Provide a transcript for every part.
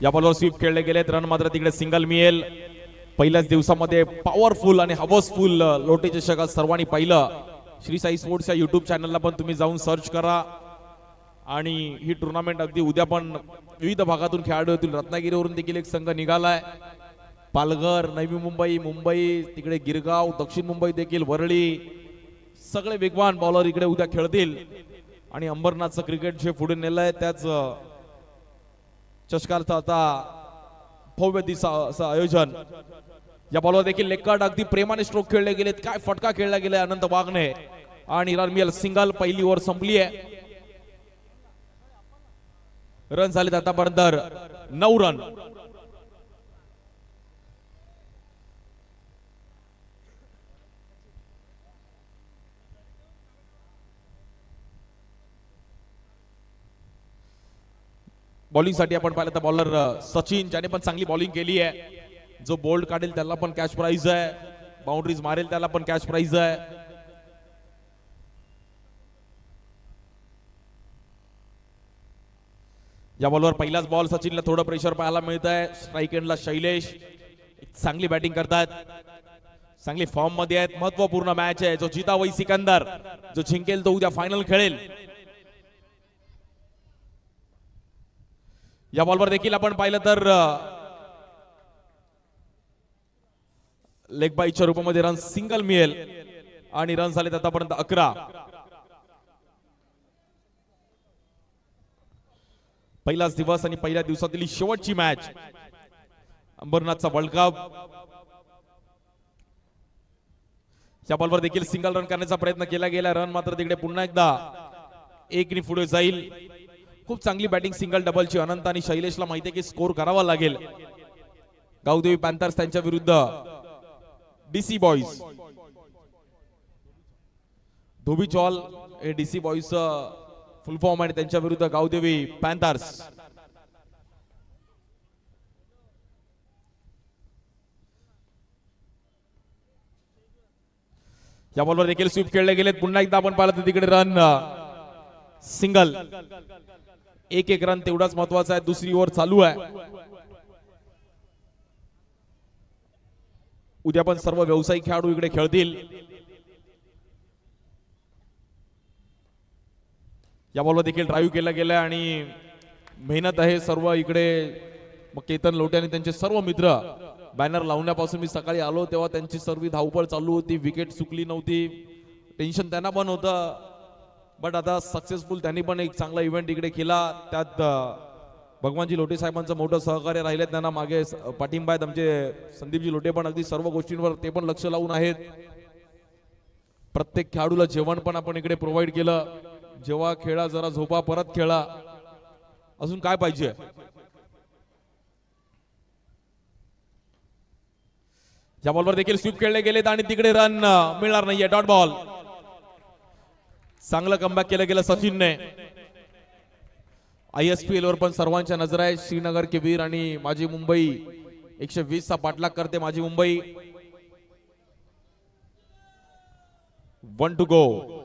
या बॉलवर स्वीप खेळले गेलेत, रन मात्र तिकडे सिंगल मिळेल. पहिल्याच दिवसामध्ये पॉवरफुल आणि हवसफुल लोटे चषक सर्वांनी पाहिलं. श्री साई स्पोर्ट्स या युट्यूब चॅनलला पण तुम्ही जाऊन सर्च करा. आणि ही टुर्नामेंट अगदी उद्या पण विविध भागातून खेळाडू येतील. रत्नागिरीवरून देखील एक संघ निघालाय. पालघर, नवी मुंबई, मुंबई, तिकडे गिरगाव, दक्षिण मुंबई देखील, वरळी, सगळे वेगवान बॉलर इकडे उद्या खेळतील. आणि अंबरनाथचं क्रिकेट जे पुढे नेलंय त्याच चषकाचं आता भव्य दिवसाचं आयोजन. या बॉलवर देखील लेग अगदी प्रेमाने स्ट्रोक खेळले गेलेत. काय फटका खेळला गेलाय अनंत वाघने. आणि रन मिळेल सिंगल. पहिली ओव्हर संपली आहे. रन झालेत आतापर्यंत 9 रन. बॉलिंग साठी आपण पाहिलं तर बॉलर सचिन, ज्याने पण चांगली बॉलिंग केली आहे. जो बोल्ड काढेल त्याला पण कॅश प्राइज आहे. बाउंड्रीज मारेल त्याला पण कॅश प्राइज आहे. या बॉलवर पहिलाच बॉल सचिनला थोडं प्रेशर पाहायला मिळत आहे. स्ट्राईक एंडला शैलेश चांगली बॅटिंग करतात, चांगली फॉर्म मध्ये आहेत. महत्वपूर्ण मॅच आहे. जो जिता वही सिकंदर, जो जिंकेल तो उद्या फायनल खेळेल. या बॉलवर देखील आपण पाहिलं तर लेग बाईच्या रूपामध्ये रन सिंगल मिळेल. आणि रन झालेत आतापर्यंत 11. पहिलाच दिवस आणि पहिल्या दिवसातील शेवटची मॅच अंबरनाथचा वर्ल्ड कप. या बॉलवर देखील सिंगल रन करण्याचा प्रयत्न केला गेला. रन मात्र तिकडे पुन्हा एकदा 1 पुढे जाईल. खूप चांगली बॅटिंग सिंगल डबलची. अनंत आणि शैलेशला माहिती आहे की स्कोर करावा लागेल. गावदेवी पॅन्थर्स त्यांच्या विरुद्ध डीसी बॉईज. धोबी चॉल हे डीसी बॉईज फुल फॉर्म आणि त्यांच्या विरुद्ध गावदेवी पॅन्थर्स. या बॉलवर देखील स्वीप खेळले गेलेत. पुन्हा एकदा आपण पाहिलं तर तिकडे रन सिंगल. 1 रन तेवढाच महत्वाचा आहे. दुसरी ओव्हर चालू आहे. उद्या पण सर्व व्यावसायिक खेळाडू इकडे खेळतील. या बॉलवर देखील ड्राईव्ह केला गेला आणि मेहनत आहे सर्व इकडे. मग केतन लोटे आणि त्यांचे सर्व मित्र. बॅनर लावण्यापासून मी सकाळी आलो तेव्हा त्यांची सर्व धावपळ चालू होती. विकेट चुकली नव्हती. टेन्शन त्यांना पण होतं. बट आता सक्सेसफुल त्यांनी पण एक चांगला इव्हेंट इकडे केला. त्यात भगवानजी लोटे साहेबांचं मोठं सहकार्य राहिले. त्यांना मागे पाठिंबा आहेत. आमचे संदीपजी लोटे पण अगदी सर्व गोष्टींवर ते पण लक्ष लावून आहेत. प्रत्येक खेळाडूला जेवण पण आपण इकडे प्रोव्हाइड केलं. जेव्हा खेळा, जरा झोपा, परत खेळा. अजून काय पाहिजे. या बॉलवर देखील स्वीप खेळले गेलेत आणि तिकडे रन मिळणार नाहीये. Dot ball. चांगलं कमबॅक केलं गेलं सचिनने. ISPL वर पण सर्वांच्या नजर आहे. श्रीनगर के वीर आणि माझी मुंबई 120 चा पाठलाग करते माझी मुंबई. 1 to go.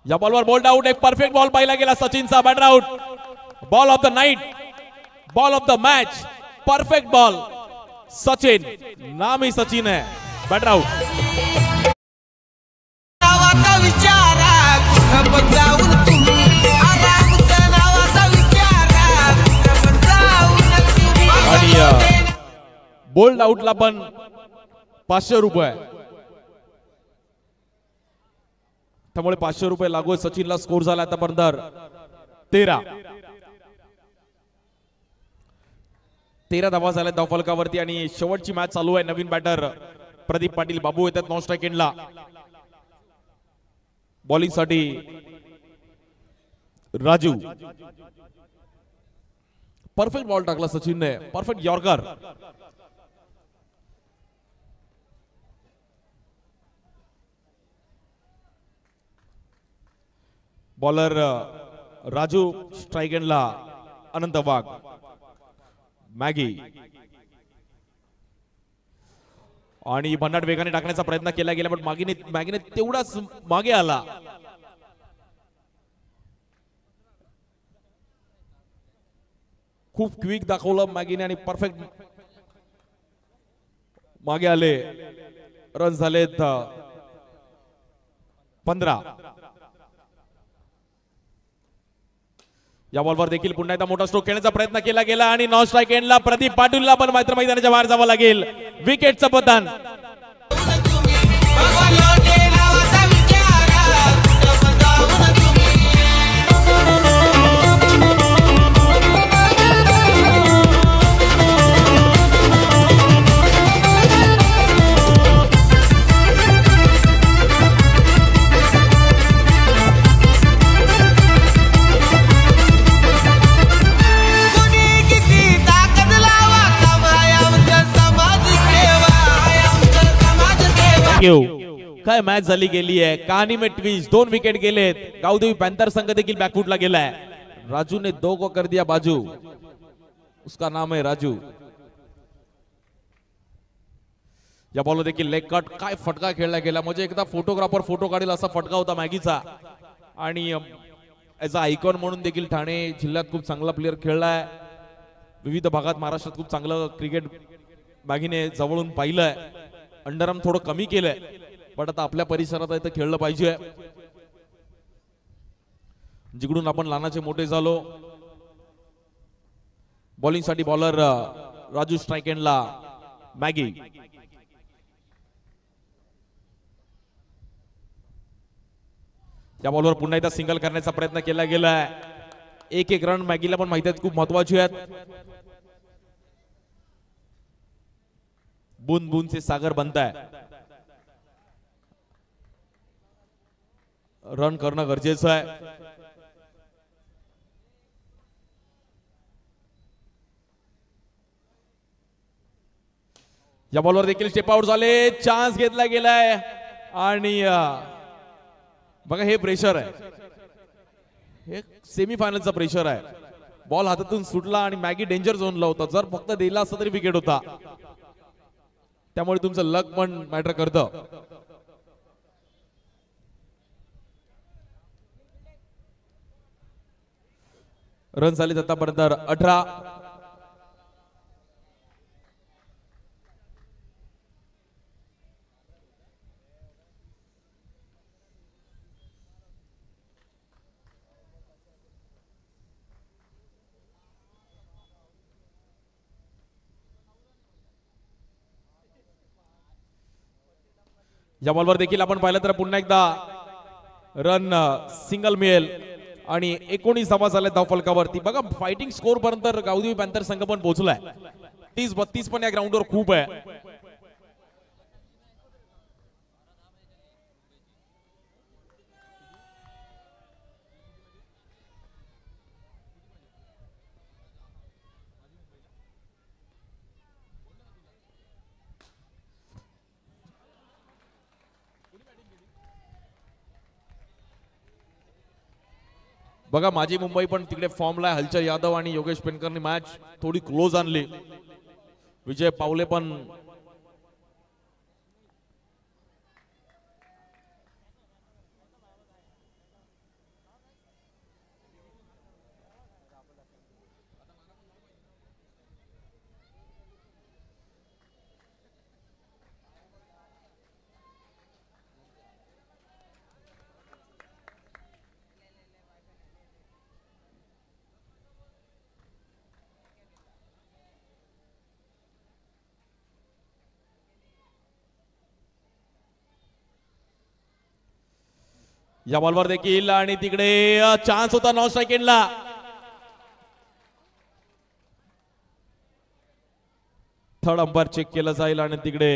या बॉलवर बोल्ड आउट. एक परफेक्ट बॉल पाहिला गेला सचिनचा. Batter out. Ball of the night, ball of the match, perfect ball. Sachin, नाम ही सचिन है. Batter out. आणि बोल्ड आउटला पण 500 रुपये. त्यामुळे 500 रुपये लागू. सचिनला स्कोर झाला आतापर्यंत 13 धावा झाल्या धावफलकावरती. आणि शेवटची मॅच चालू आहे. नवीन बॅटर प्रदीप पाटील बाबू येतात नॉन स्ट्राइक एंडला. बॉलिंग साठी राजू. परफेक्ट बॉल टाकला सचिनने. Perfect yorker. Bowler Raju. Strike एंडला अनंत वाघ. मॅगी. आणि भन्नाट वेगाने टाकण्याचा प्रयत्न केला गेला पण मॅगीने तेवढाच मागे आला. खूप क्विक दाखवलं मॅगीने आणि परफेक्ट मागे आले. रन झालेत 15. या बॉलवर देखील पुन्हा एकदा मोठा स्ट्रोक खेळण्याचा प्रयत्न केला गेला आणि नॉन स्ट्राईक एंडला प्रदीप पाटीलला पण मात्र मैदानाच्या बाहेर जावं लागेल. विकेटचं पतन. काय मॅच झाली गेली आहे. कहाणी में ट्विस्ट. 2 विकेट गेलेत. गावदेवी पॅन्थर संघ देखील बॅकफुटला गेलाय. राजू ने 2 को कर दिया बाजू. उसका नाम है राजू. या बॉलवर देखील लेग कट. काय फटका खेळला गेला. म्हणजे एकदा फोटोग्राफर फोटो काढेल असा फटका होता मॅगीचा. आणि ऍज अ आयकॉन म्हणून देखील ठाणे जिल्ह्यात खूप चांगला प्लेअर खेळलाय. विविध भागात महाराष्ट्रात खूप चांगलं क्रिकेट मॅगीने जवळून पाहिलंय. अंडरआर्म थोडं कमी केलंय पण आता आपल्या परिसरात आहे तर खेळलं पाहिजे. जिकडून आपण लहानाचे मोठे झालो. बॉलिंग साठी बॉलर राजू स्ट्राईक एंडला मॅगी. या बॉलवर पुन्हा एकदा सिंगल करण्याचा प्रयत्न केला गेलाय. एक रन मॅगीला पण माहिती आहेत खूप महत्वाची आहेत. बूंद बूंद से सागर बनता है. रन करणं गरजेचं आहे. या बॉलवर देखील स्टेप आउट झाले. चान्स घेतला गेलाय आणि बघा हे प्रेशर आहे. हे सेमीफायनलचा प्रेशर आहे. बॉल हातातून सुटला आणि मॅगी डेंजर झोनला होता. जर फक्त दिला असता तरी विकेट होता. त्यामुळे तुमचं लक पण मॅटर करतं. रन झाले आतापर्यंत 18. या बॉलवर देखील आपण पाहिलं तर पुन्हा एकदा रन सिंगल मिळेल आणि 19 धावा झाल्या धावफलकावरती. बघा फायटिंग स्कोर पर्यंत गावदेवी पॅन्थर संघ पण पोहोचलाय. 30-32 पण या ग्राउंडवर खूप आहे. बघा माझी मुंबई पण तिकडे फॉर्मला. हलचल यादव आणि योगेश पेनकरनी मॅच थोडी क्लोज आणली. विजय पावले पण या बॉलवर देखील आणि तिकडे चान्स होता नॉन स्ट्राईक एंडला. थर्ड अंपायर चेक केलं जाईल आणि तिकडे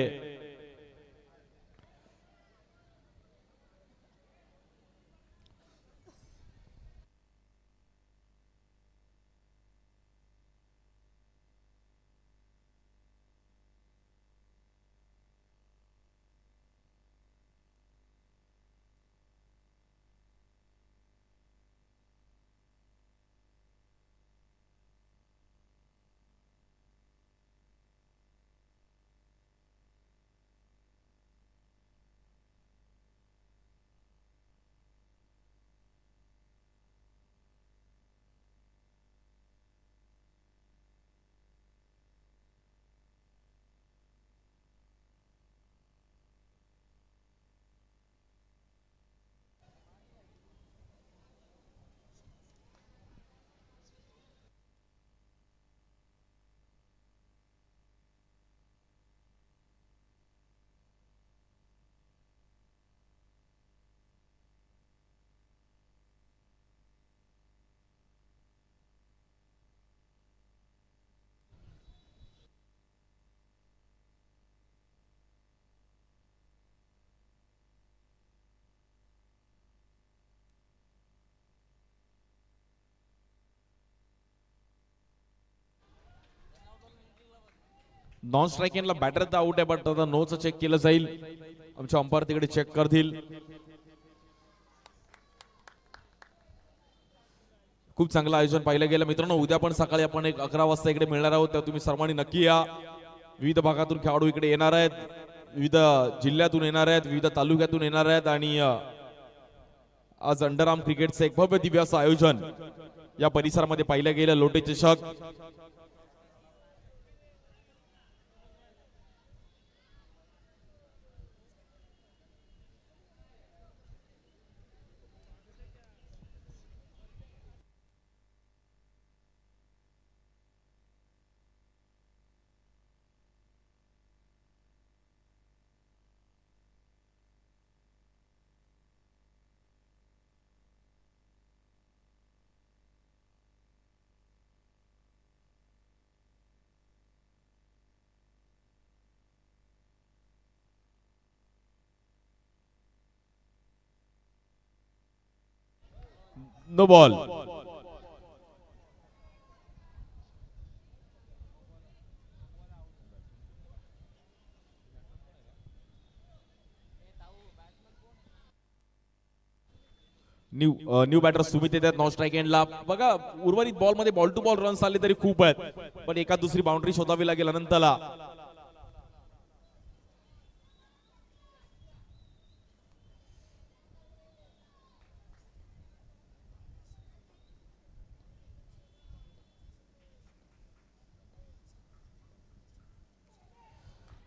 नॉन स्ट्रायकिंगला बॅटर तर आउट आहे, बट आता नोचं चेक केलं जाईल. आमच्या अंपायर तिकडे चेक करतील. खूप चांगलं आयोजन पाहिलं गेलं मित्रांनो. उद्या पण सकाळी आपण 11 वाजता इकडे मिळणार आहोत, तेव्हा तुम्ही सर्वांनी नक्की या. विविध भागातून खेळाडू इकडे येणार आहेत, विविध जिल्ह्यातून येणार आहेत, विविध तालुक्यातून येणार आहेत. आणि आज अंडरआर्म क्रिकेटचं एक भव्य दिव्य असं आयोजन या परिसरामध्ये पाहिलं गेलं. लोटे चषक no ball. New batter Sumit येतात नॉन स्ट्राईक एंडला. बघा उर्वरित बॉल मध्ये बॉल टू बॉल रन्स आले तरी खूप आहेत, पण एका दुसरी बाउंड्री शोधावी लागेल अनंतला.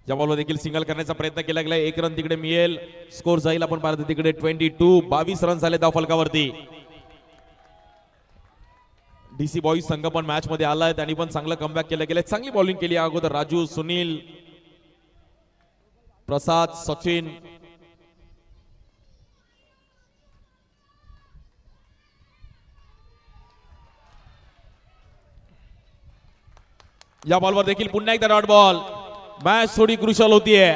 या बॉलवर देखील सिंगल करण्याचा प्रयत्न केला गेला. 1 रन तिकडे मिळेल. स्कोर जाईल आपण पाहतो तिकडे 22. 22 रन झाले धाव फलकावरती. डीसी बॉईज संघ पण मॅच मध्ये आलाय, त्यांनी पण चांगलं कमबॅक केलं गेलं. चांगली बॉलिंग केली अगोदर राजू, सुनील, प्रसाद, सचिन. या बॉलवर देखील पुन्हा एकदा डॉट बॉल. मॅच थोडी क्रुशल होतीये.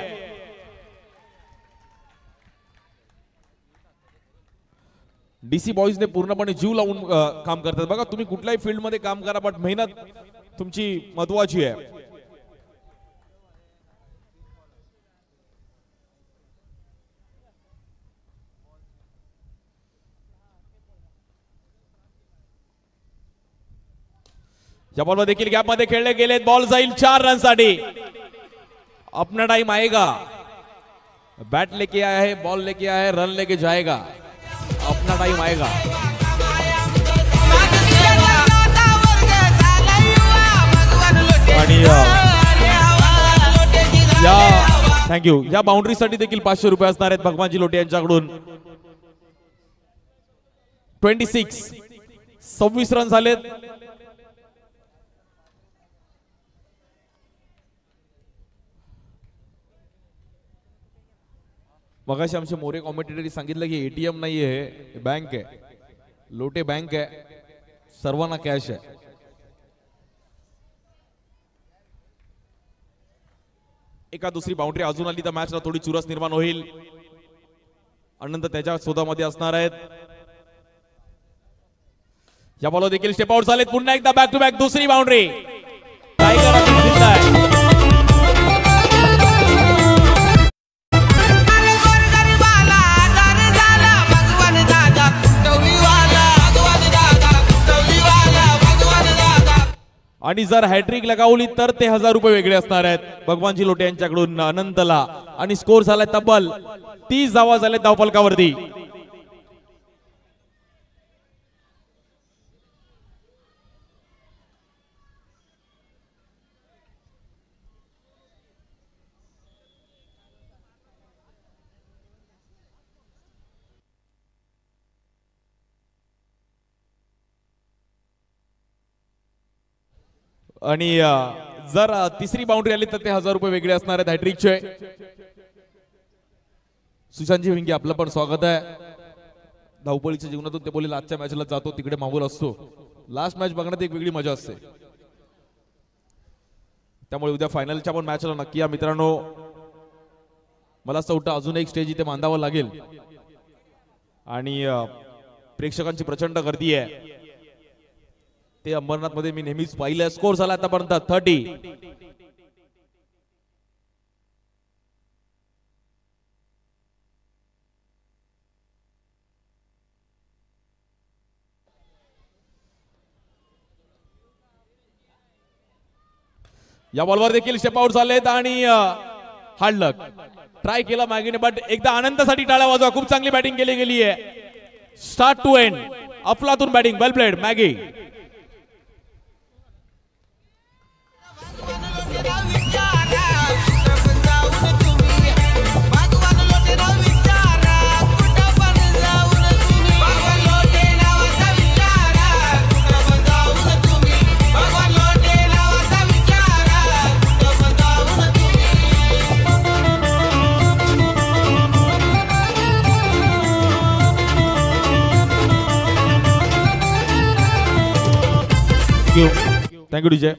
डीसी बॉईजने पूर्णपणे जीव लावून काम करतात. बघा तुम्ही कुठल्याही फील्ड मध्ये काम करा, बट मेहनत तुमची महत्वाची आहे. या बॉलवर देखील गॅप मध्ये खेळले गेले. बॉल जाईल 4 रन साठी. अपना टाइम आएगा. बैट लेके आया है, बॉल लेके आया है, रन लेके जाएगा. अपना टाइम आएगा. आणि या थँक्यू. या बाउंड्री साठी देखील 500 रुपये असणार आहेत भगवानजी लोटे यांच्याकडून. 26 रन झालेत. मगाशी आमचे मोरे कॉमेंटेटरी सांगितलं की एटीएम नाहीये, बँक आहे. लोटे बँक आहे, सर्वांना कॅश आहे. एका दुसरी बाउंड्री अजून आली तर मॅचला थोडी चुरस निर्माण होईल. अनंत त्याच्या शोधामध्ये असणार आहेत. या बॉलवर देखील स्टेप आउट झालेत. पुन्हा एकदा बॅक टू बॅक दुसरी बाउंड्री. आणि जर हॅट्रिक लगावली तर ते 1000 रुपये वेगळे असणार आहेत भगवानजी लोटे यांच्याकडून अनंतला. आणि स्कोर झालाय तब्बल 30 धावा झाले धावफलकावरती. आणि जर तिसरी बाउंड्री आली तर ते 1000 रुपये वेगळे असणार आहेत हॅट्रिकचे. सुशांतजी विंगे आपलं पण स्वागत आहे. धावपळीच्या जीवनातून ते बोलले आजच्या मॅचला जातो तिकडे माहोल असतो. लास्ट मॅच बघण्यात एक वेगळी मजा असते. त्यामुळे उद्या फायनलच्या पण मॅचला नक्की या मित्रांनो. मला असं वाटतं अजून एक स्टेज इथे बांधावं लागेल. आणि प्रेक्षकांची प्रचंड गर्दी आहे. ते अंबरनाथ मध्ये मी नेहमीच पाहिलं. स्कोर झाला आतापर्यंत 30. या बॉलवर देखील स्टेप आउट झालेत आणि हार्ड लक ट्राय केला मॅगीने, बट एकदा आनंदासाठी टाळ्या वाजवा. खूप चांगली बॅटिंग केली गेली आहे. स्टार्ट टू एंड अफलातून batting. Well played Maggi. Thank you DJ.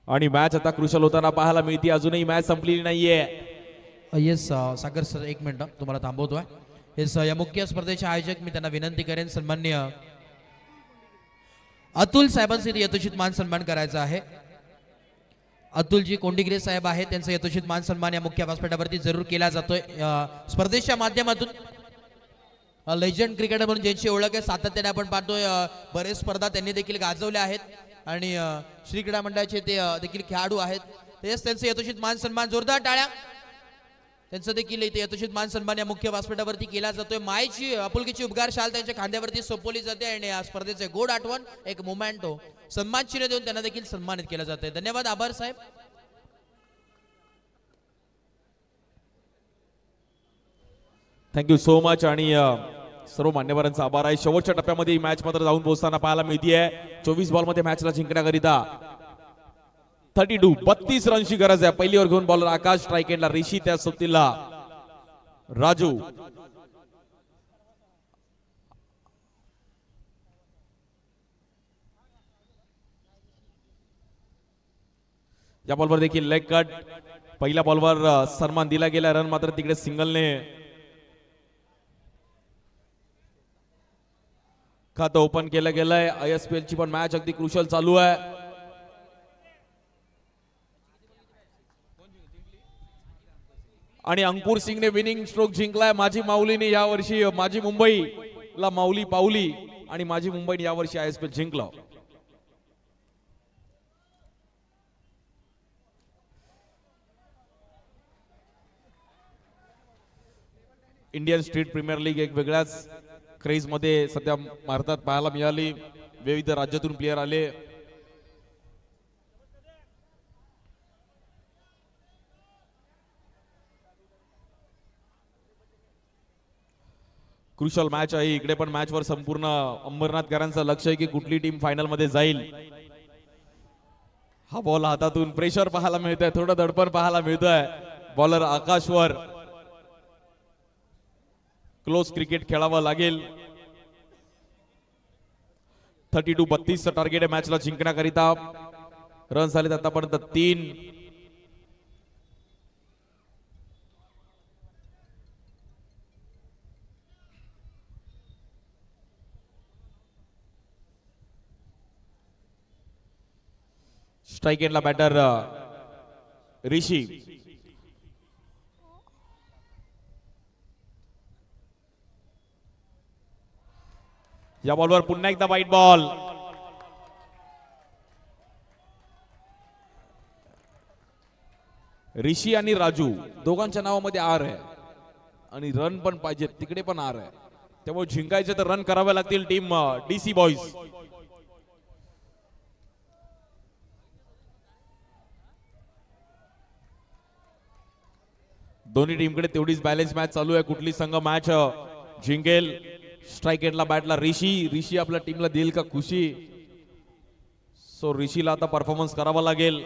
आणि मॅच आता क्रुशल होताना पाहायला मिळते. अजूनही मॅच संपलेली नाहीये. येस सागर सर, एक मिनिट तुम्हाला थांबवतोय. येस, या मुख्य स्पर्धेचे आयोजक मी त्यांना विनंती करेन, सन्माननीय अतुल साहेबांचे यथोचित मान सन्मान करायचा आहे. अतुलजी कोंडिग्रे साहेब आहेत, त्यांचा यथोचित मान सन्मान या मुख्य व्यासपीठावरती जरूर केला जातोय. स्पर्धेच्या माध्यमातून लेजंड क्रिकेटर म्हणून ज्यांची ओळख आहे, सातत्याने आपण पाहतोय बरेच स्पर्धा त्यांनी देखील गाजवल्या आहेत आणि श्री क्रीडा मंडळाचे ते देखील खेळाडू आहेत. तेच त्यांचं यथोचित मान सन्मान, जोरदार टाळ्या. त्यांचं देखील इथे यथोचित मान सन्मान या मुख्य व्यासपीठावरती केला जातोय. मायची आपुलकीची उद्गार शाल त्यांच्या खांद्यावरती सोपवली जाते आणि या स्पर्धेचे गोड आठवण एक मोमेंटो सन्मान चिन्ह देऊन त्यांना देखील सन्मानित केलं जाते. धन्यवाद, आभार साहेब. Thank you so much. आणि सर्व मान्यवरांचा आभार आहे. शेवटच्या टप्प्यामध्ये मॅच मात्र जाऊन पोहोचताना पाहायला मिळतीये. 24 बॉलमध्ये मॅचला जिंकण्याकरिता 32 रनची गरज आहे. पहिली ओव्हर घेऊन बॉलर आकाश, स्ट्राईक एंडला ऋषी, त्या सोबतीला राजू. या बॉलवर देखील लेग कट. पहिल्या बॉलवर सन्मान दिला गेला. रन मात्र तिकडे सिंगलने खातं ओपन केलं गेलंय. ISPL ची पण मॅच अगदी क्रुशल चालू आहे. आणि अंकुर सिंगने विनिंग स्ट्रोक जिंकलाय. माझी माऊलीने यावर्षी माझी मुंबईला माऊली पावली आणि माझी मुंबईने यावर्षी ISPL जिंकलं. इंडियन स्ट्रीट प्रीमियर लीग एक वेगळ्याच क्रेज मध्ये सध्या भारतात पाहायला मिळाली. विविध राज्यातून प्लेयर आले. क्रुशल मॅच आहे. इकडे पण मॅच वर संपूर्ण अंबरनाथकरांचं लक्ष आहे की कुठली टीम फायनल मध्ये जाईल. हा बॉल हातातून प्रेशर पाहायला मिळतंय, थोडं दडपण पाहायला मिळतंय. बॉलर आकाशवर क्लोज क्रिकेट खेळावं लागेल. 32 टार्गेट आहे मॅचला जिंकण्याकरिता. रन झालेत आतापर्यंत 3. स्ट्राइक एंडला बॅटर ऋषी. या बॉलवर पुन्हा एकदा वाईट बॉल. ऋषी आणि राजू दोघांच्या नावामध्ये आर आहे आणि रन पण पाहिजे, तिकडे पण आर आहे. त्यामुळे जिंकायचे तर रन करावे लागतील टीम DC बॉयज. दोन्ही टीमकडे तेवढीच बॅलन्स मॅच चालू आहे. कुठली संघ मॅच जिंकेल. स्ट्राइक एंडला बॅटला ऋषी आपल्या टीमला देईल का खुशी. सो ऋषीला आता परफॉर्मन्स करावा लागेल.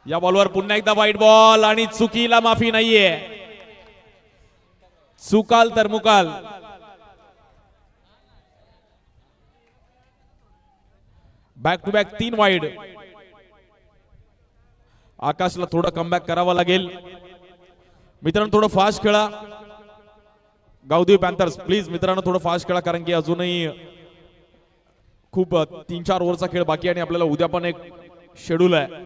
या बॉलवर पुन्हा एकदा वाईट बॉल आणि चुकीला माफी नाहीये. चुकाल तर मुकाल. Back to back 3 wide. आकाशला थोडं कमबॅक करावं लागेल. मित्रांनो थोडं फास्ट खेळा. गावदेवी पॅन्थर्स प्लीज मित्रांनो थोडं फास्ट खेळा, कारण की अजूनही खूप 3-4 ओव्हरचा खेळ बाकी आणि आपल्याला उद्या पण एक शेड्यूल आहे.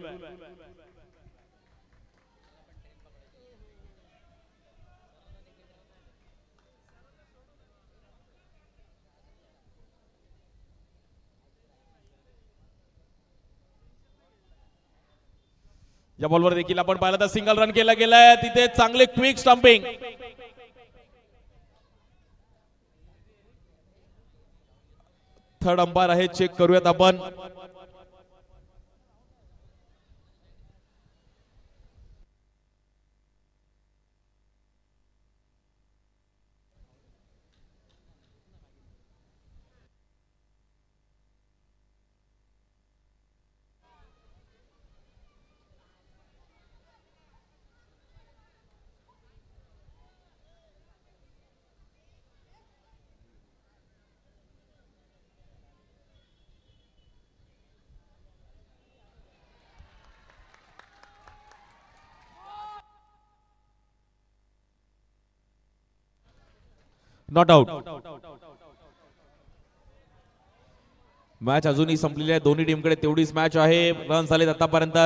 या बॉलवर देखील आपण पाहिलं तर सिंगल रन केला गेलाय. तिथे चांगले क्विक स्टंपिंग. थर्ड अंपायर आहे, चेक करूयात आपण. Not out. मॅच अजूनही संपलेली आहे. दोन्ही टीमकडे तेवढीच मॅच आहे. रन झालेत आतापर्यंत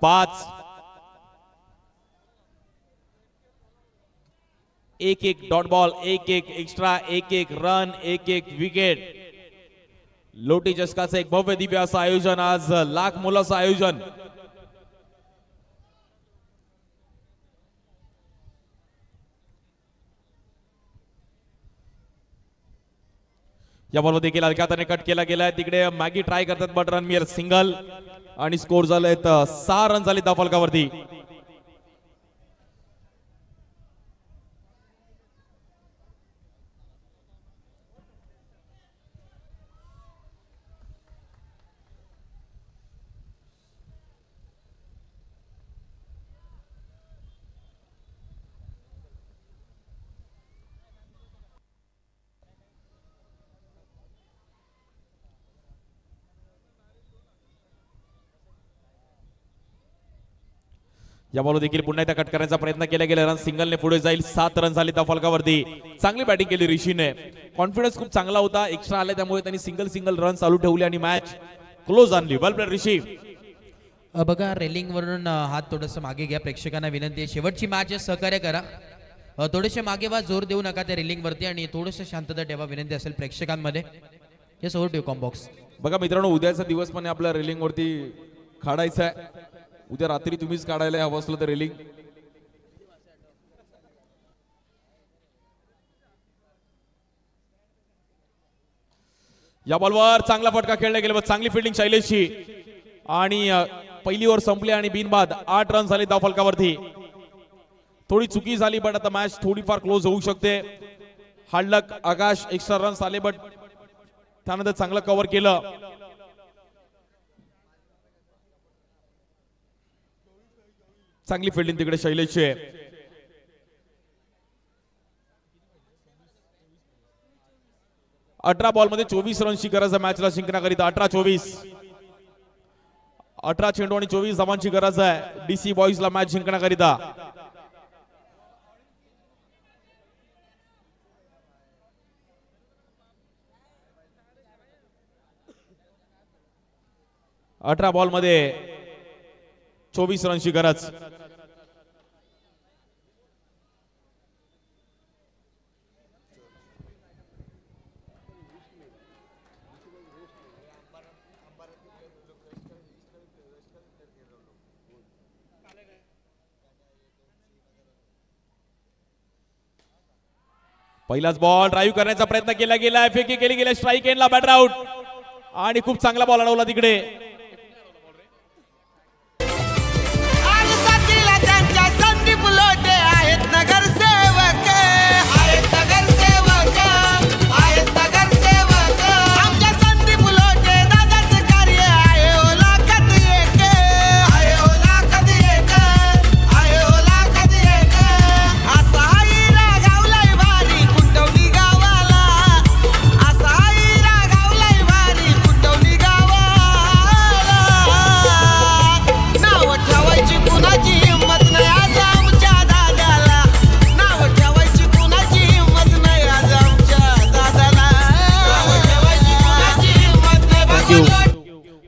5. 1-1 dot ball, 1-1 extra, 1-1 run, 1-1 wicket. लोटी चषकाचं एक भव्य दिव्य असं आयोजन, आज लाख मोलाचं आयोजन. या बॉलवर देखील हलक्या हाताने कट केला गेलाय. तिकडे मॅगी ट्राय करतात बट रन मियर सिंगल आणि स्कोर झाले 6 रन झाले धाव फलकावरती. या बॉल देखील पुन्हा एकदा कट करण्याचा प्रयत्न केला गेला. रन सिंगलने पुढे जाईल. 7 रन झाले त्या फलकावरती. चांगली बॅटिंग केली ऋषीने. कॉन्फिडन्स खूप चांगला होता. एक्स्ट्रा आले त्यामुळे त्यांनी सिंगल रन चालू ठेवले आणि मॅच क्लोज आणली. वेल प्लेड ऋषी. बघा रेलिंग वरून हात थोडंसं मागे घ्या. प्रेक्षकांना विनंती आहे, शेवटची मॅच आहे, सहकार्य करा. थोडेसे मागे वा, जोर देऊ नका त्या रेलिंग वरती आणि थोडंसं शांतता ठेवा विनंती असेल प्रेक्षकांमध्ये. हे सोड ठेव कॉम्बॉक्स. बघा मित्रांनो, उद्याचा दिवस पण आपल्या रेलिंग वरती काढायचा आहे. उद्या रात्री तुम्हीच काढायला हवं असलं तर रेलिंग. या बॉलवर चांगला फटका खेळला गेला. चांगली फिल्डिंग शैलेशची आणि पहिली ओव्हर संपली आणि बिनबाद 8 रन झाले धाव फलकावरती. थोडी चुकी झाली बट आता मॅच थोडीफार क्लोज होऊ शकते. हार्डलक आकाश एक्स्ट्रा रन्स आले बट त्यानंतर चांगलं कव्हर केलं. चांगली फिल्डिंग तिकडे शैलेशची आहे. अठरा बॉल मध्ये 24 रनची गरज आहे मॅचला जिंकण्याकरिता. 18-24. 18 चेंडू आणि 24 धावांची गरज आहे डीसी बॉईजला मॅच जिंकण्याकरिता. अठरा बॉल मध्ये 24 रनची गरज. पहिलाच बॉल ड्राईव्ह करण्याचा प्रयत्न केला गेला. फेकी केली गेली. स्ट्राईक एंडला बॅटर आउट आणि खूप चांगला बॉल अडवला तिकडे.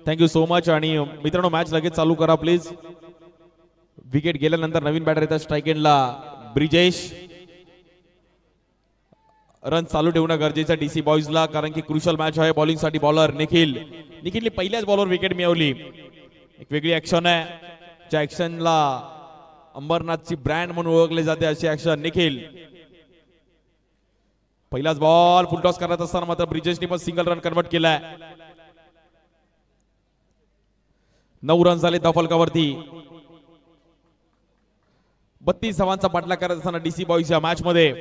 Thank you so much. आणि मित्रांनो मॅच लगेच चालू करा प्लीज. विकेट गेल्यानंतर नवीन बॅटर येतात स्ट्राईक एंडला ब्रिजेश. रन चालू ठेवणं गरजेचं डीसी बॉईजला, कारण की क्रुशल मॅच आहे. बॉलिंग साठी बॉलर निखिलने पहिल्याच बॉलवर विकेट मिळवली. एक वेगळी ऍक्शन आहे, ज्या ऍक्शनला अंबरनाथची ब्रँड म्हणून ओळखले जाते अशी ऍक्शन. निखिल पहिलाच बॉल फुलटॉस करत असताना मात्र ब्रिजेशने पण सिंगल रन कन्वर्ट केलाय. 9 रन झाले फलकावरती. 32 धावांचा पाठलाग करत असताना डीसी बॉईज या मॅच मध्ये.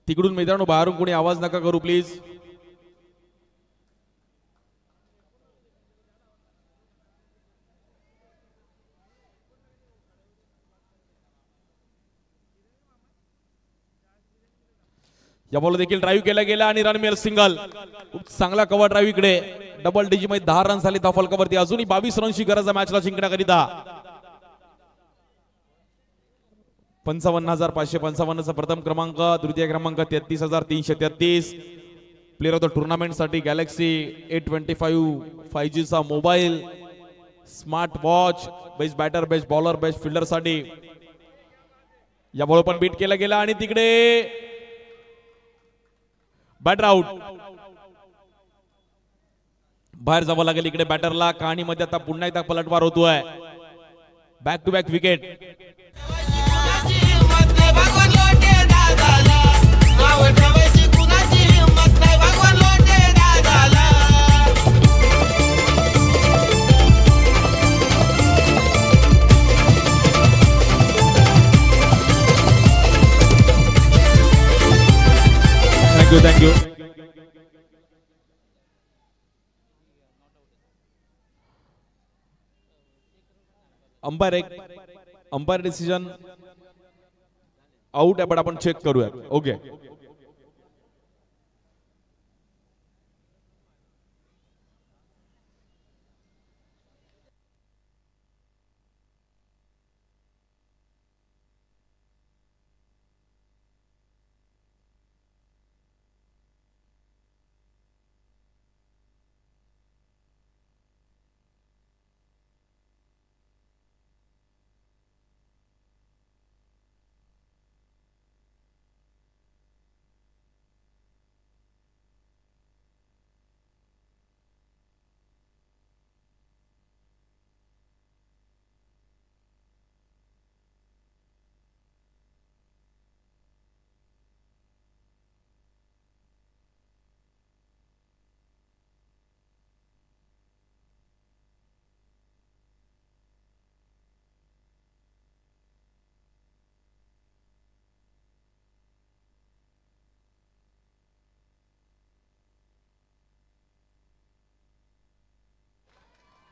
तिकडून मित्रांनो बाहेरून कोणी आवाज नका करू प्लीज. या बॉल देखील ड्राईव्ह केला गेला आणि रन मिळेल सिंगल. खूप चांगला कव्हर ड्राईव्ह इकडे. डबल डीजी मध्ये 10 रन झाले फलकावरती. अजूनही 22 रनची गरज आहे मॅचला जिंकण्याकरिता. 55,555 प्रथम क्रमांक. द्वितीय क्रमांक 33,333. प्लेअर ऑफ द टुर्नामेंट साठी गॅलेक्सी A25 5G चा mobile, smart watch, best batter, best bowler, best fielder साठी या बॉल पण बीट केला गेला. आणि तिकडे बॅटर आउट. बाहेर जावं लागेल इकडे बॅटरला. कहाणीमध्ये आता पुन्हा एकदा पलटवार होतोय. Back to back wicket. Thank you. Umpire decision out आहे, पण आपण चेक करूया. ओके.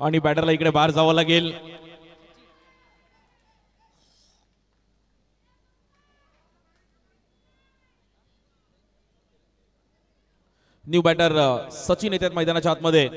आणि बॅटरला इकडे बाहेर जावं लागेल. न्यू बॅटर सचिन येतात मैदानाच्या आतमध्ये.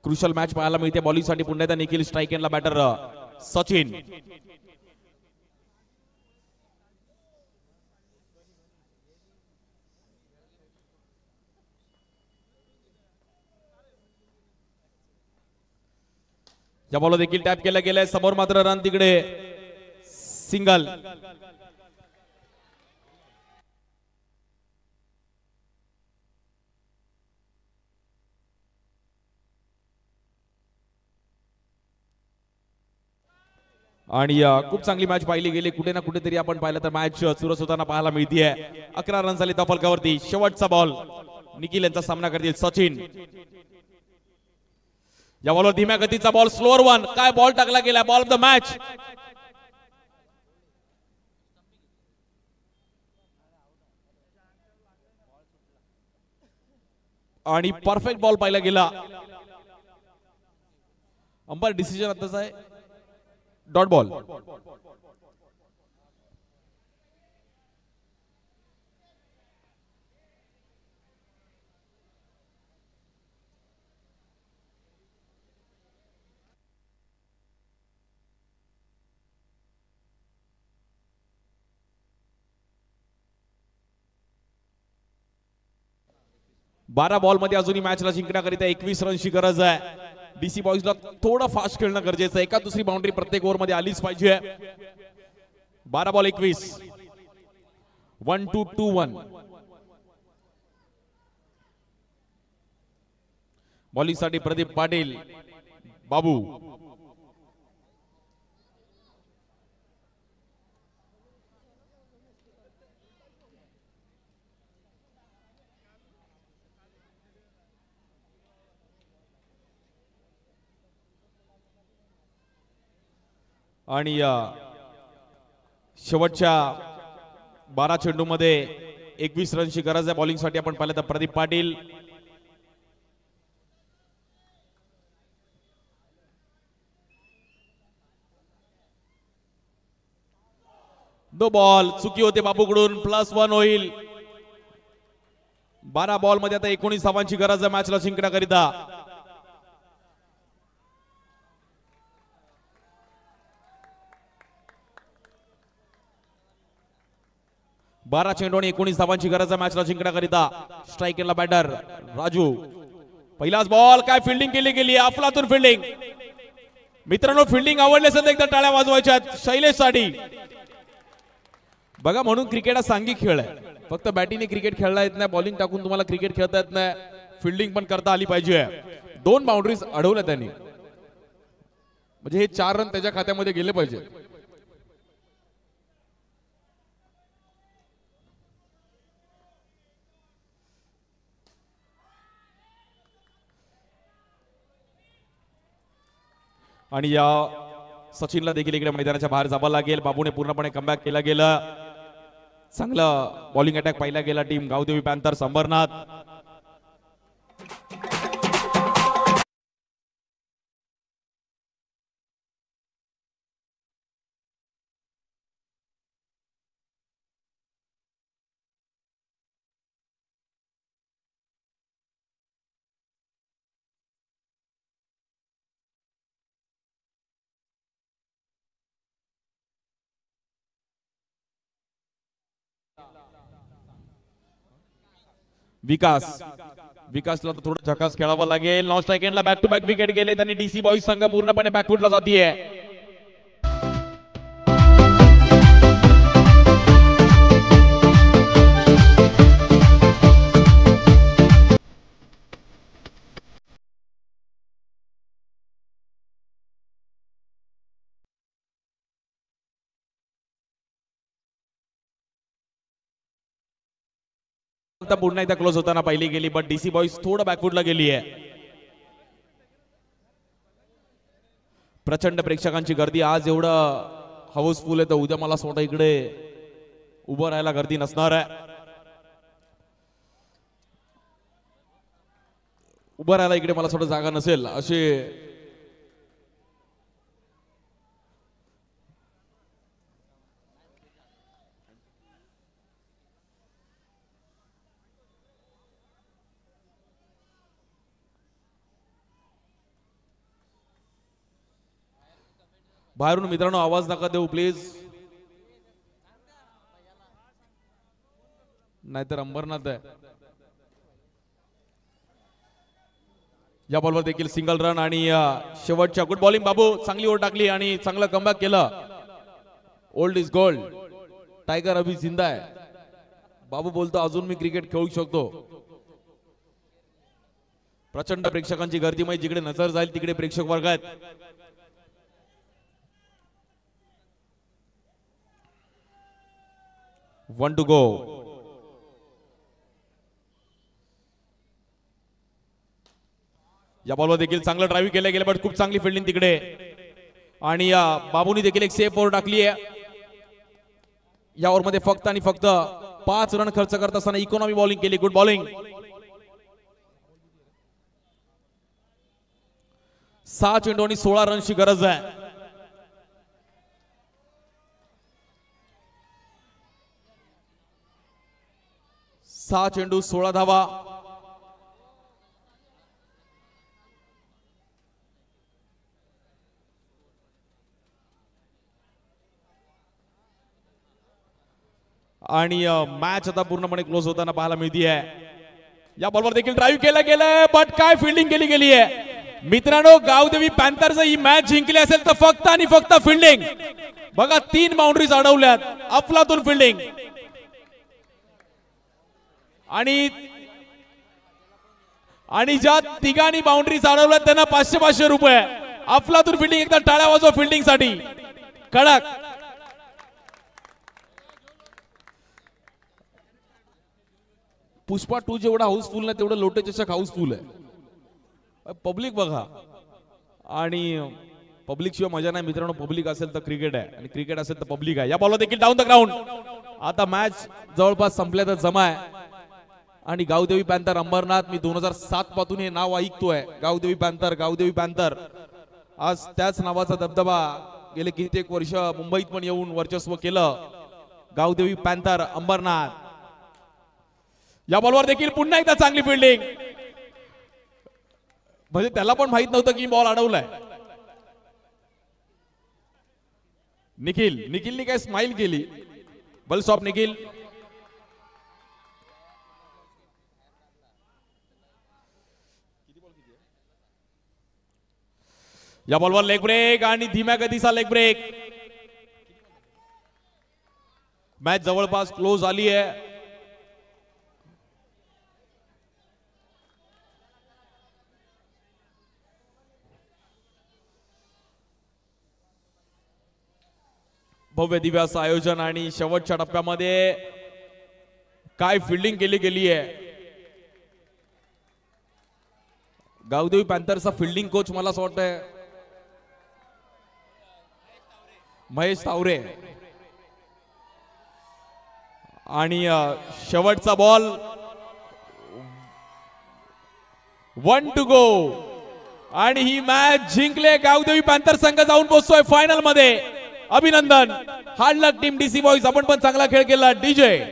क्रुशल मॅच पाहायला मिळते बॉलिंग साठी पुन्हा एकदा निखिल. स्ट्राईक एंडला बॅटर सचिन. या बॉल देखील टॅप केला गेलाय. समोर मात्र रन तिकडे सिंगल. आणि खूप चांगली मॅच पाहिली गेली. कुठे ना कुठेतरी आपण पाहिलं तर मॅच चुरस होताना पाहायला मिळतीये. 11 रन झाले फलकावरती. शेवटचा बॉल निखिल यांचा सामना करतील सचिन. या बॉलवर धीम्या गतीचा बॉल. Slower one. काय बॉल टाकला गेला. Ball of the match. आणि परफेक्ट बॉल पाहिला गेला. अंपायर डिसिजन आताच आहे डॉट बॉल. बारा बॉल मध्ये अजूनही मॅचला जिंकण्याकरिता 21 रनची गरज आहे. डीसी बॉईजला थोडं फास्ट खेळणं गरजेचं आहे. एका दुसरी बाउंड्री प्रत्येक ओव्हर मध्ये आलीच पाहिजे. 12 बॉल 21. 1-2-2-1. बॉलिंग साठी प्रदीप पाटील. बाबू आणि शेवटच्या 12 चेंडूमध्ये 21 रनची गरज आहे बॉलिंग साठी. आपण पाहिलं तर प्रदीप पाटील. दो बॉल चुकी होते बाबूकडून. +1 होईल. 12 बॉल मध्ये आता 19 धावांची गरज आहे मॅचला जिंकण्याकरिता. बारा चेंडू आणि 19 धावांची गरज आहे मॅचला जिंकण्याकरिता. स्ट्राईक केला बॅटर राजू. पहिलाच बॉल. काय फिल्डिंग केली गेली. अफलातून फिल्डिंग. मित्रांनो फिल्डिंग आवडली असेल तर एकदा टाळ्या वाजवायच्या शैलेश साठी. बघा म्हणून क्रिकेट हा सांघिक खेळ आहे. फक्त बॅटिंगने क्रिकेट खेळता येत नाही. बॉलिंग टाकून तुम्हाला क्रिकेट खेळता येत नाही. फिल्डिंग पण करता आली पाहिजे. 2 बाउंड्रीज अडवल्या त्यांनी. म्हणजे हे 4 रन त्याच्या खात्यामध्ये गेले पाहिजे. आणि या सचिनला देखील इकडे मैदानाच्या बाहेर जावं लागेल. बाबूने पूर्णपणे कमबॅक केला गेलं. चांगलं बॉलिंग अटॅक पाहिला गेला टीम गावदेवी पॅन्थर्स अंबरनाथ. विकासला थोडं झकास खेळावं लागेल. नॉन स्ट्राईक एंडला बॅक टू बॅक विकेट गेले. त्यांनी डीसी बॉईज संघ पूर्णपणे बॅकफुटला जातीये. पुन्हा एकदा क्लोज होताना पाहिली गेली. बट डीसी बॉईज थोडं बॅकफुटला गेली आहे. प्रचंड प्रेक्षकांची गर्दी आज. एवढं हाऊसफुल आहे तर उद्या मला असं वाटतं इकडे उभं राहायला गर्दी नसणार आहे. उभं राहायला इकडे मला थोडं जागा नसेल असे बाहेरून मित्रांनो आवाज नका देऊ प्लीज. नाहीतर अंबरनाथ आहे. या बॉलवर देखील सिंगल रन आणि शेवटच्या गुड बॉलिंग. बाबू चांगली ओव्हर टाकली आणि चांगलं कमबॅक केलं. Old is gold. टायगर अभी जिंदा आहे. बाबू बोलतो अजून मी क्रिकेट खेळू शकतो. प्रचंड प्रेक्षकांची गर्दी म्हणजे जिकडे नजर जाईल तिकडे प्रेक्षक वर्ग आहेत. One to go. या बॉलवर देखील चांगलं ड्राइव्ह केलं गेलं. बट खूप चांगली फिल्डिंग तिकडे. आणि या बाबूनी देखील एक सेफ ओव्हर टाकली आहे. या ओव्हर मध्ये फक्त आणि फक्त 5 रन खर्च करत असताना इकॉनॉमी बॉलिंग केली. Good bowling. 6 चेंडू आणि 16 रनची गरज आहे. सहा चेंडू 16 धावा. आणि मॅच आता पूर्णपणे क्लोज होताना पाहायला मिळते आहे. या बॉलवर देखील ड्राईव्ह केलं गेलंय, बट काय फिल्डिंग केली गेली आहे मित्रांनो. गावदेवी पॅन्थर्स ही मॅच जिंकली असेल तर फक्त आणि फक्त फिल्डिंग. बघा 3 बाउंड्रीज अडवल्यात, अफलातून फिल्डिंग. आणि ज्या तिघांनी बाउंड्रीज अडवल्यात त्यांना 500-500 रुपये. अफलातून फिल्डिंग. एकदा टाळ्या वाजवा फिल्डिंग साठी. कडक. पुष्पा 2 जेवढा हाऊसफुल नाही तेवढं लोटे चषक हाऊसफुल आहे. पब्लिक बघा. आणि पब्लिक शिवाय मजा नाही मित्रांनो. पब्लिक असेल तर क्रिकेट आहे आणि क्रिकेट असेल तर पब्लिक आहे. या बॉलवर देखील डाऊन द ग्राउंड. आता मॅच जवळपास संपल्याचा जमा आहे. आणि गावदेवी पॅन्थर अंबरनाथ, मी 2007 पासून हे नाव ऐकतोय. Gavdevi Panther, Gavdevi Panther. आज त्याच नावाचा दबदबा गेले कित्येक वर्ष मुंबईत पण येऊन वर्चस्व केलं. गावदेवी पॅन्थर अंबरनाथ. या बॉलवर देखील पुन्हा एकदा चांगली फिल्डिंग. म्हणजे त्याला पण माहित नव्हतं की बॉल अडवलाय. निखिलने काय स्माइल केली. बल स्टॉप निखिल. या बॉलवर लेग ब्रेक आणि धीम्या गतीचा लेग ब्रेक. मॅच जवळपास क्लोज आली आहे. भव्य दिव्य असं आयोजन आणि शेवटच्या टप्प्यामध्ये काय फिल्डिंग केली गेली आहे. गावदेवी पॅन्थरचा फिल्डिंग कोच मला असं वाटतंय महेश तावरे. आणि शेवटचा बॉल 1 to go. आणि ही मॅच जिंकले गावदेवी पॅन्थर संघ. जाऊन पोहोचतोय फायनल मध्ये. अभिनंदन. Hard luck team DC boys. आपण पण चांगला खेळ केला. डीजे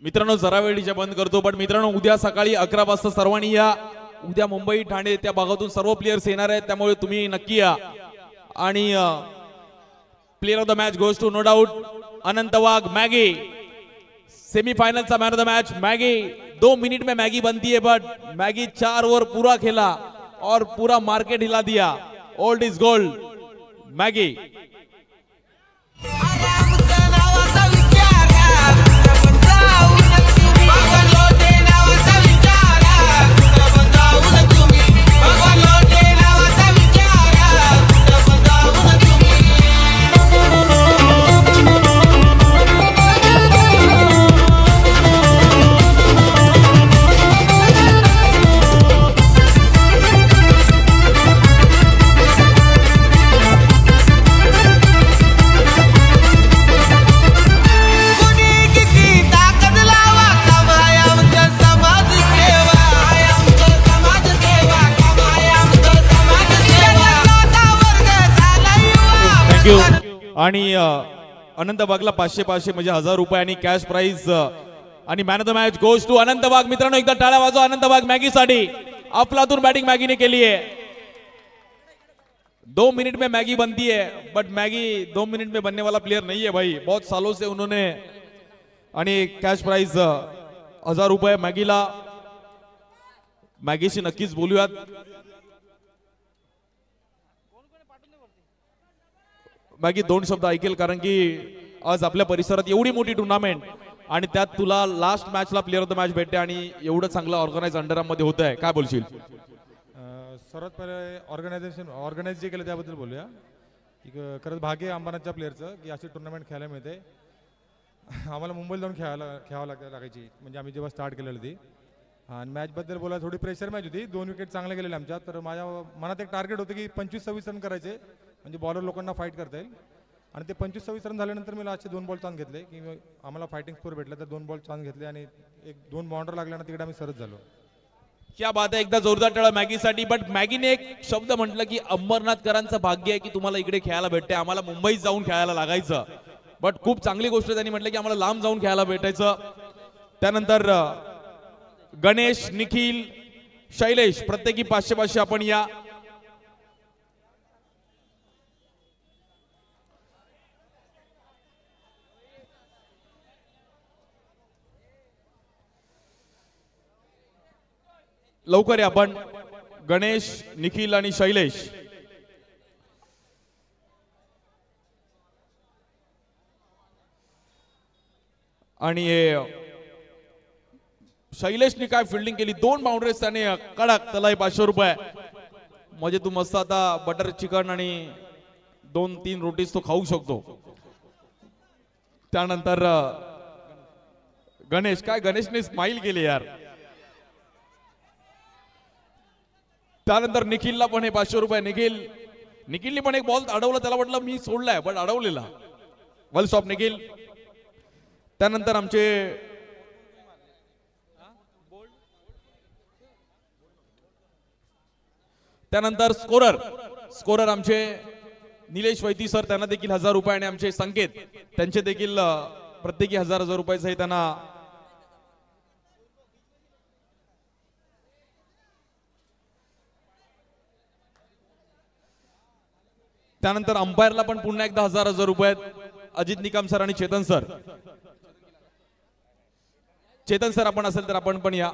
मित्रांनो जरा वेळ डीजे बंद करतो. पण मित्रांनो उद्या सकाळी 11 वाजता सर्वांनी या. उद्या मुंबई ठाणे त्या भागातून सर्व प्लेयर्स येणार आहेत. त्यामुळे तुम्ही नक्की या. आणि player of the match goes to no doubt Anant Wagh Maggi. Semifinal चा man of the match Maggi. 2 minute में मैगी बनती है बट मैगी 4 ओवर पूरा खेला और पूरा मार्केट हिला दिया. Old is gold. मैगी आणि अनंत बागला 500 म्हणजे 1000 रुपये आणि कॅश प्राइज आणि man of the match goes to Anant Bagh. मित्रांनो एकदा टाळ्या वाजवा अनंत बाग मॅगीसाठी. अफलातून बैटिंग मैगी ने के लिए 2 मिनट में मैगी बनती है बट मैगी 2 मिनट में बनने वाला प्लेयर नहीं है भाई. बहुत सालों से उन्होंने आणि कॅश प्राइज 1000 रुपये मॅगीला. मॅगीशी नक्कीच बोलूयात. मॅगी 2 शब्द ऐकेल कारण की आज आपल्या परिसरात एवढी मोठी टुर्नामेंट आणि त्यात तुला लास्ट मॅचला प्लेअर ऑफ द मॅच भेटते आणि एवढं चांगलं ऑर्गनाइज अंडरआर्ममध्ये होत आहे. काय बोलशील? सर्वात पहिले ऑर्गनाइज जे केलं त्याबद्दल बोलूया. खरंच भाग्य आहे अंबरनाथच्या प्लेअरचं की अशी टुर्नामेंट खेळायला मिळते. आम्हाला मुंबईला जाऊन खेळावं लागायची म्हणजे आम्ही जेव्हा स्टार्ट केलेलं ती. आणि मॅचबद्दल बोलायला थोडी प्रेशर मॅच होती. 2 विकेट चांगले गेलेले आमच्या. तर माझ्या मनात एक टार्गेट होतं की 25-26 रन करायचे म्हणजे बॉलर लोकांना फाईट करता येईल. आणि ते 25-26 रन झाल्यानंतर मी लास्टचे 2 बॉल चान्स घेतले की आम्हाला फायटिंग स्कोर भेटला. तर 2 बॉल चान्स घेतले आणि 1-2 बाउंडर लागल्यानं तिकडे आम्ही सरत झालो. क्या बात आहे. एकदा जोरदार टाळा मॅगीसाठी. बट मॅगीने एक शब्द म्हटलं की अंबरनाथकरांचं भाग्य आहे की तुम्हाला इकडे खेळायला भेटते. आम्हाला मुंबईत जाऊन खेळायला लागायचं. बट खूप चांगली गोष्ट त्यांनी म्हटलं की आम्हाला लांब जाऊन खेळायला भेटायचं. त्यानंतर गणेश, निखिल, शैलेश प्रत्येकी 500 आपण या. लवकर या आपण. गणेश, निखिल आणि शैलेश. आणि शैलेशने काय फिल्डिंग केली. 2 बाउंड्रीज त्याने कडक. त्याला 500 रुपये. म्हणजे तू मस्त आता बटर चिकन आणि 2-3 रोटीज तो खाऊ शकतो. त्यानंतर गणेश. काय गणेशने स्माइल केली यार. त्यानंतर निखिलला पण 500 रुपये. निखिलने पण एक बॉल अडवला. त्याला वाटलं मी सोडलाय पण अडवलेला. Well stop Nikhil. त्यानंतर आमचे स्कोरर आमचे निलेश वैती सर. त्यांना देखील 1000 रुपये आणि आमचे संकेत त्यांचे देखील प्रत्येकी 1000 रुपयाचे त्यांना. त्यानंतर अंपायरला पण पुन्हा एकदा 1000 रुपये. अजित निकम सर आणि चेतन सर. चेतन सर आपण असेल तर आपण पण या.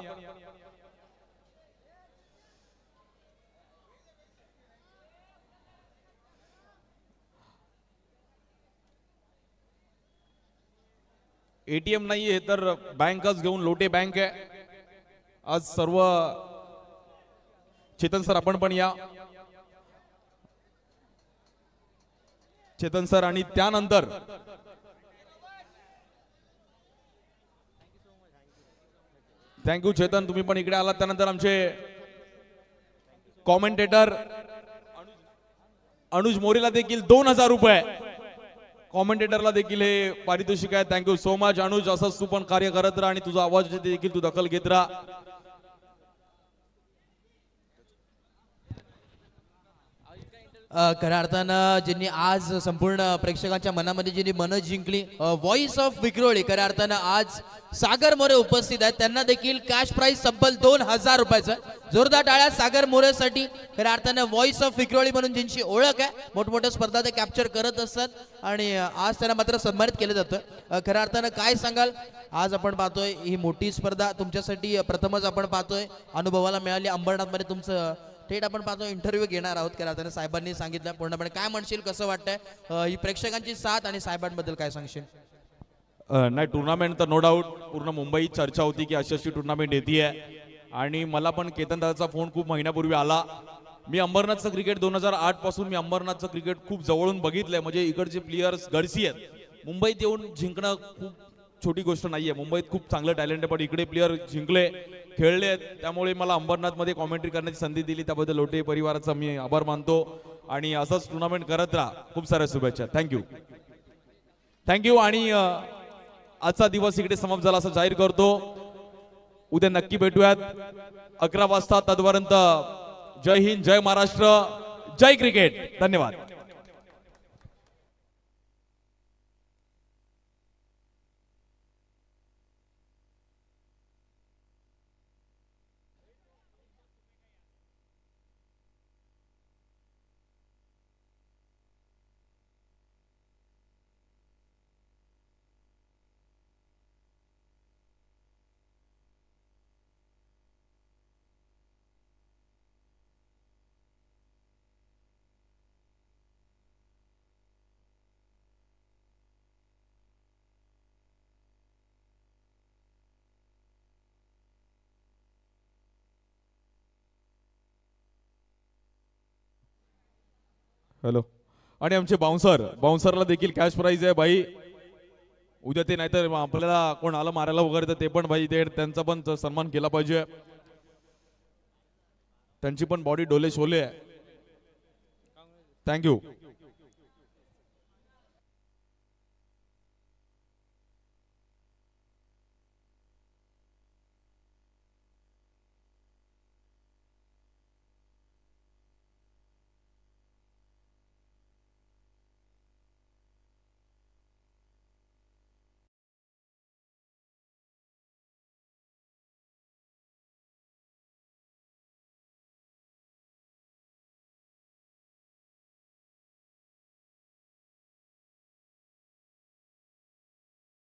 एटीएम नाहीये तर बँकच घेऊन लोटे बँक आहे आज सर्व. चेतन सर आपण पण या. चेतन सर आणि त्यानंतर थँक्यू चेतन तुम्ही पण इकडे आलात. त्यानंतर आमचे कॉमेंटेटर अनुज मोरेला देखील 2000 रुपये. कॉमेंटेटरला देखील हे पारितोषिक आहे. थँक्यू सो मच अनुज. असंच तू पण कार्य करत राहा आणि तुझा आवाज देखील तू दखल घेत राहा. खऱ्या अर्थानं ज्यांनी आज संपूर्ण प्रेक्षकांच्या मनामध्ये ज्यांनी मनं जिंकली. व्हॉइस ऑफ विक्रोळी खऱ्या अर्थानं आज सागर मोरे उपस्थित आहेत. त्यांना देखील कॅश प्राइज तब्बल 2000 रुपयाचं. जोरदार टाळ्या सागर मोरेसाठी. खऱ्या अर्थानं व्हॉइस ऑफ विक्रोळी म्हणून ज्यांची ओळख आहे. मोठमोठ्या स्पर्धा ते कॅप्चर करत असतात आणि आज त्यांना मात्र सन्मानित केलं जातं. खऱ्या अर्थानं काय सांगाल. आज आपण पाहतोय ही मोठी स्पर्धा तुमच्यासाठी प्रथमच आपण पाहतोय अनुभवाला मिळाली. अंबरनाथमध्ये तुमचं थेट आपण पाहतो इंटरव्ह्यू घेणार आहोत. खऱ्या अर्थानं साहेबांनी सांगितलं पूर्णपणे. काय म्हणशील, कसं वाटतंय ही प्रेक्षकांची साथ आणि साहेबांबद्दल काय सांगशील? नाही टुर्नामेंट तर नो डाऊट पूर्ण मुंबईत चर्चा होती की अशी टुर्नामेंट येते. आणि मला पण केतन दादाचा फोन खूप महिन्यापूर्वी आला. मी अंबरनाथचं क्रिकेट 2008 पासून मी अंबरनाथचं क्रिकेट खूप जवळून बघितलंय. म्हणजे इकडचे प्लेयर्स गडसी आहेत. मुंबईत येऊन जिंकणं खूप छोटी गोष्ट नाहीये. मुंबईत खूप चांगलं टॅलेंट आहे पण इकडे प्लेयर जिंकले खेळले. त्यामुळे मला अंबरनाथमध्ये कॉमेंट्री करण्याची संधी दिली त्याबद्दल लोटे परिवाराचा मी आभार मानतो. आणि असंच टुर्नामेंट करत राहा. खूप साऱ्या शुभेच्छा. थँक्यू. आणि आजचा दिवस इकडे समाप्त झाला असं जाहीर करतो. उद्या नक्की भेटूयात 11 वाजता. तदपर्यंत जय हिंद, जय महाराष्ट्र, जय क्रिकेट. धन्यवाद. हॅलो. आणि आमचे बाउन्सरला देखील कॅश प्राइज आहे भाई. उद्या ते नाहीतर आपल्याला कोण आलं मारायला वगैरे तर ते पण भाई ते त्यांचा पण सन्मान केला पाहिजे. त्यांची पण बॉडी डोले शोले आहे. थँक्यू.